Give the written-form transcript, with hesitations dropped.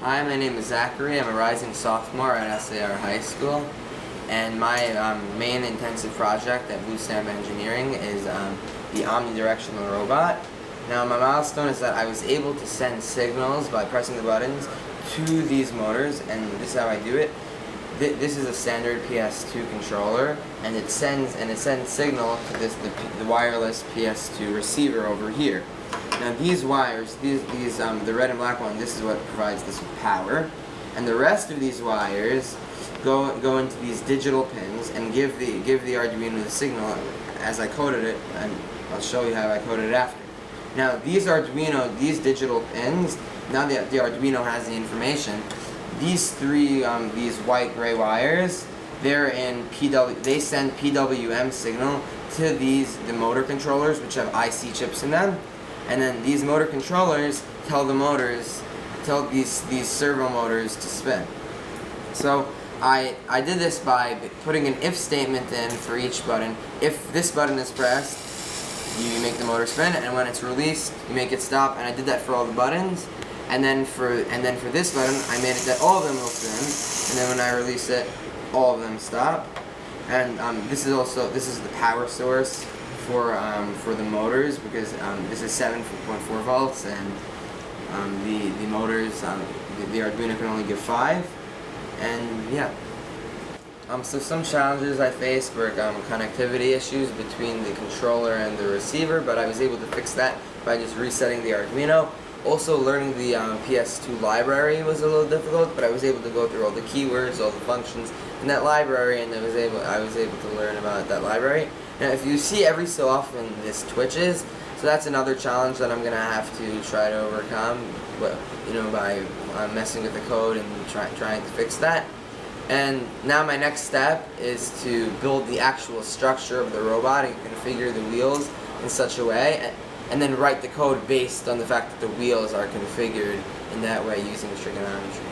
Hi, my name is Zachary. I'm a rising sophomore at SAR High School, and my main intensive project at Blue Stamp Engineering is the Omnidirectional robot. Now, my milestone is that I was able to send signals by pressing the buttons to these motors, and this is how I do it. This is a standard PS2 controller, and it sends signal to the wireless PS2 receiver over here. Now these wires, the red and black one, this is what provides this power, and the rest of these wires go into these digital pins and give the Arduino the signal as I coded it, and I'll show you how I coded it after. Now these digital pins, now that the Arduino has the information, these white-gray wires, they send PWM signal to the motor controllers, which have IC chips in them, and then these motor controllers tell these servo motors to spin. So I did this by putting an if statement in for each button. If this button is pressed, you make the motor spin, and when it's released, you make it stop. And I did that for all the buttons. And then for this button, I made it that all of them will spin, and then when I release it, all of them stop. And this is the power source for the motors, because this is 7.4 volts, and the motors, the Arduino can only give 5. And yeah. So some challenges I faced were connectivity issues between the controller and the receiver, but I was able to fix that by just resetting the Arduino. Also, learning the PS2 library was a little difficult, but I was able to go through all the keywords, all the functions in that library, and I was able to learn about that library. Now, if you see every so often this twitches, so that's another challenge that I'm gonna have to try to overcome, but by messing with the code and trying to fix that. And now my next step is to build the actual structure of the robot and configure the wheels in such a way, and then write the code based on the fact that the wheels are configured in that way using trigonometry.